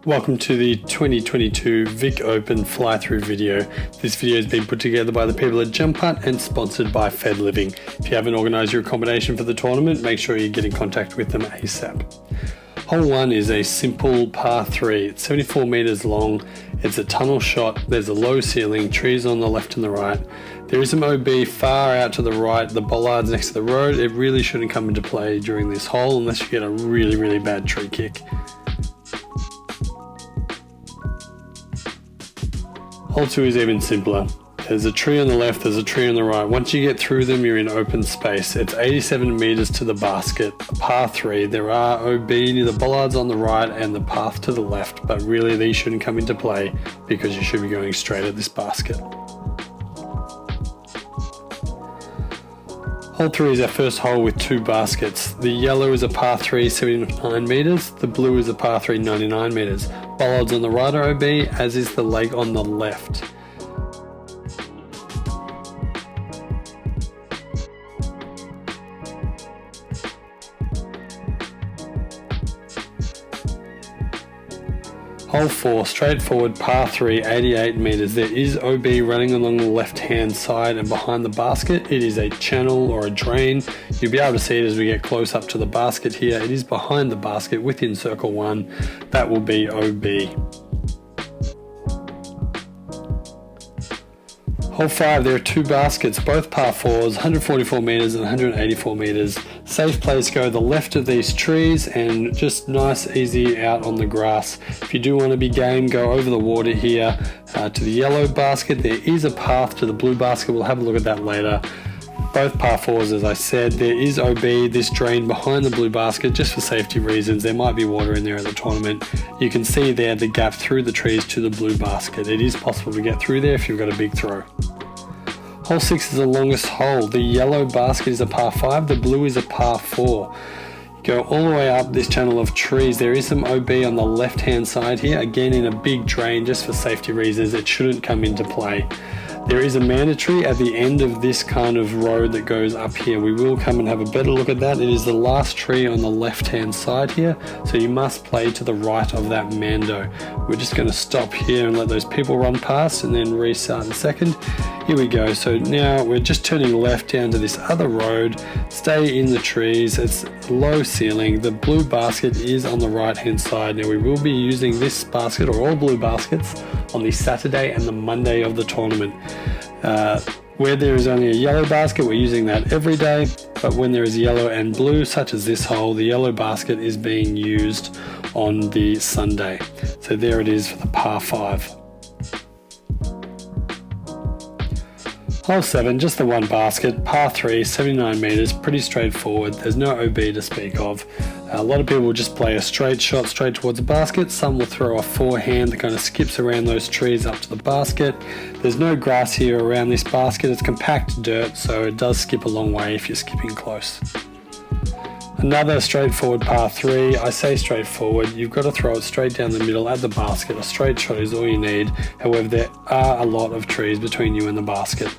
Welcome to the 2022 Vic Open fly-through video. This video has been put together by the people at Jump Hut and sponsored by Fed Living. If you haven't organised your accommodation for the tournament, make sure you get in contact with them ASAP. Hole 1 is a simple par 3. It's 74 metres long. It's a tunnel shot. There's a low ceiling, trees on the left and the right. There is some OB far out to the right, the bollards next to the road. It really shouldn't come into play during this hole unless you get a really bad tree kick. Hole 2 is even simpler. There's a tree on the left, there's a tree on the right. Once you get through them, you're in open space. It's 87 metres to the basket, par 3. There are OB near the bollards on the right and the path to the left, but really these shouldn't come into play because you should be going straight at this basket. Hole 3 is our first hole with 2 baskets. The yellow is a par 3, 79 metres. The blue is a par 3, 99 metres. Bollards on the right are OB, as is the leg on the left. Hole 4, straightforward par 3, 88 metres. There is OB running along the left hand side and behind the basket. It is a channel or a drain. You'll be able to see it as we get close up to the basket here. It is behind the basket within circle 1. That will be OB. Hole 5, there are 2 baskets, both par 4s, 144 metres and 184 metres. Safe place, go to the left of these trees and just nice easy out on the grass. If you do want to be game, go over the water here to the yellow basket. There is a path to the blue basket, we'll have a look at that later. Both par 4s, as I said. There is OB, this drain behind the blue basket, just for safety reasons. There might be water in there at the tournament. You can see there the gap through the trees to the blue basket. It is possible to get through there if you've got a big throw. Hole 6 is the longest hole. The yellow basket is a par 5, the blue is a par 4. Go all the way up this channel of trees. There is some OB on the left hand side here, again in a big drain just for safety reasons. It shouldn't come into play. There is a mandatory at the end of this kind of road that goes up here. We will come and have a better look at that. It is the last tree on the left hand side here, so you must play to the right of that mando. We're just going to stop here and let those people run past and then restart in a second. Here we go. So now we're just turning left down to this other road. Stay in the trees. It's low ceiling. The blue basket is on the right hand side. Now we will be using this basket or all blue baskets on the Saturday and the Monday of the tournament. Where there is only a yellow basket, we're using that every day, but when there is yellow and blue, such as this hole, the yellow basket is being used on the Sunday. So there it is for the par 5. Hole 7, just the one basket, par 3, 79 metres, pretty straightforward. There's no OB to speak of. A lot of people will just play a straight shot straight towards the basket. Some will throw a forehand that kind of skips around those trees up to the basket. There's no grass here around this basket. It's compact dirt, so it does skip a long way if you're skipping close. Another straightforward par 3. I say straightforward, you've got to throw it straight down the middle at the basket. A straight shot is all you need. However, there are a lot of trees between you and the basket.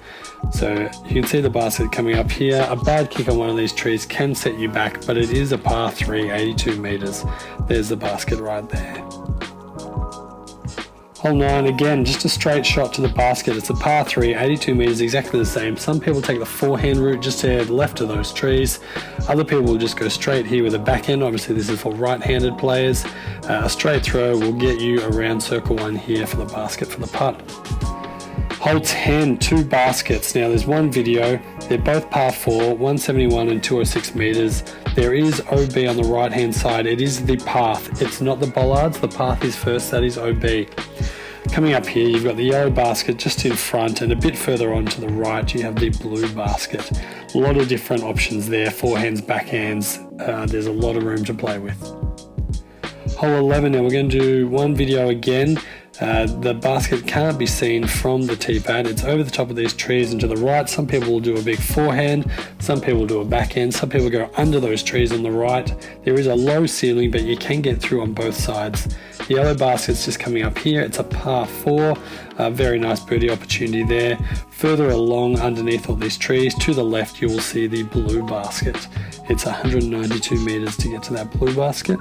So you can see the basket coming up here. A bad kick on one of these trees can set you back, but it is a par 3, 82 metres. There's the basket right there. Hole 9, again, just a straight shot to the basket. It's a par 3, 82 metres, exactly the same. Some people take the forehand route just to the left of those trees. Other people will just go straight here with a backhand. Obviously, this is for right-handed players. A straight throw will get you around circle 1 here for the basket for the putt. Hole 10, 2 baskets. Now, there's one video. They're both par 4, 171 and 206 metres. There is OB on the right-hand side. It is the path. It's not the bollards. The path is first. That is OB. Coming up here, you've got the yellow basket just in front, and a bit further on to the right, you have the blue basket. A lot of different options there, forehands, backhands. There's a lot of room to play with. Hole 11, now we're going to do one video again. The basket can't be seen from the tee pad. It's over the top of these trees and to the right. Some people will do a big forehand, some people will do a backhand, some people go under those trees on the right. There is a low ceiling, but you can get through on both sides. The yellow basket's just coming up here. It's a par 4, a very nice birdie opportunity there. Further along underneath all these trees to the left, you will see the blue basket. It's 192 metres to get to that blue basket.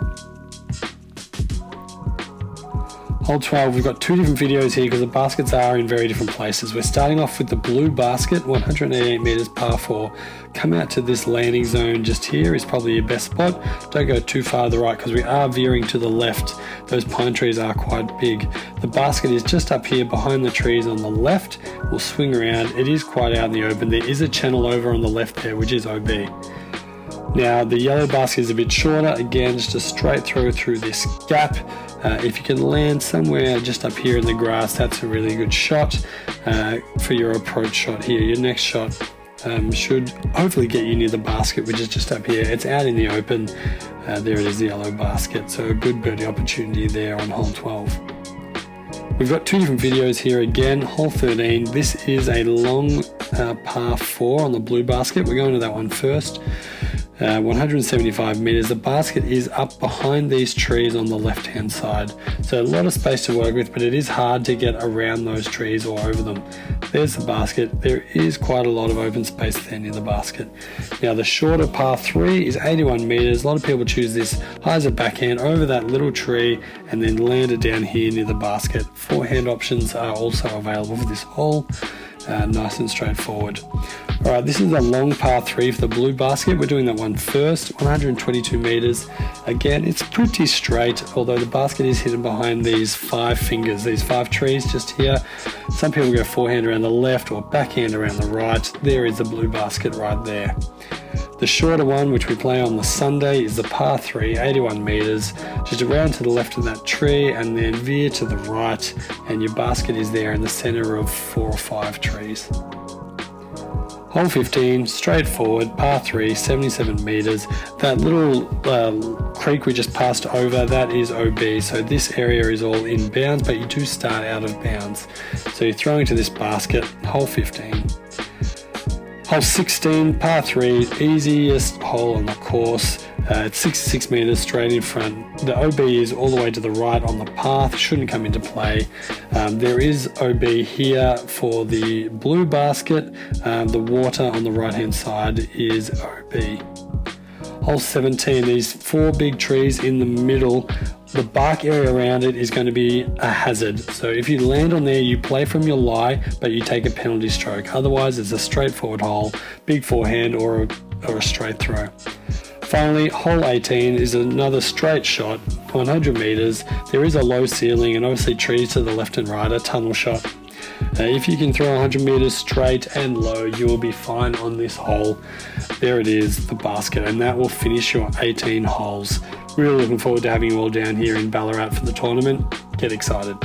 Hole 12, we've got two different videos here because the baskets are in very different places. We're starting off with the blue basket, 188 meters par 4. Come out to this landing zone just here is probably your best spot. Don't go too far to the right because we are veering to the left. Those pine trees are quite big. The basket is just up here behind the trees on the left. We'll swing around. It is quite out in the open. There is a channel over on the left there, which is OB. Now the yellow basket is a bit shorter. Again, just a straight throw through this gap. If you can land somewhere just up here in the grass, that's a really good shot for your approach shot here. Your next shot should hopefully get you near the basket, which is just up here. It's out in the open. There it is, the yellow basket. So a good birdie opportunity there on hole 12. We've got two different videos here again. Hole 13, this is a long par 4 on the blue basket. We're going to that one first. 175 meters. The basket is up behind these trees on the left hand side, so a lot of space to work with, but it is hard to get around those trees or over them. There's the basket. There is quite a lot of open space there near the basket. Now the shorter par 3 is 81 meters. A lot of people choose this high as a backhand over that little tree and then land it down here near the basket. Forehand options are also available for this hole. Nice and straightforward. Alright, this is a long par 3 for the blue basket. We're doing that one first, 122 meters. Again, it's pretty straight, although the basket is hidden behind these 5 fingers, these 5 trees just here. Some people go forehand around the left or backhand around the right. There is the blue basket right there. The shorter one, which we play on the Sunday, is the par 3, 81 meters, just around to the left of that tree and then veer to the right, and your basket is there in the center of 4 or 5 trees. Hole 15, straightforward, par 3, 77 meters. That little creek we just passed over, that is OB, so this area is all in bounds, but you do start out of bounds. So you're throwing to this basket, hole 15. Hole 16, par 3, easiest hole on the course. It's 66 meters straight in front. The OB is all the way to the right on the path, shouldn't come into play. There is OB here for the blue basket. The water on the right hand side is OB. Hole 17, these 4 big trees in the middle. The bark area around it is going to be a hazard. So if you land on there, you play from your lie, but you take a penalty stroke. Otherwise, it's a straightforward hole, big forehand or a straight throw. Finally, hole 18 is another straight shot, 100 meters. There is a low ceiling and obviously trees to the left and right, a tunnel shot. If you can throw 100 meters straight and low, you will be fine on this hole. There it is, the basket, and that will finish your 18 holes. Really looking forward to having you all down here in Ballarat for the tournament. Get excited.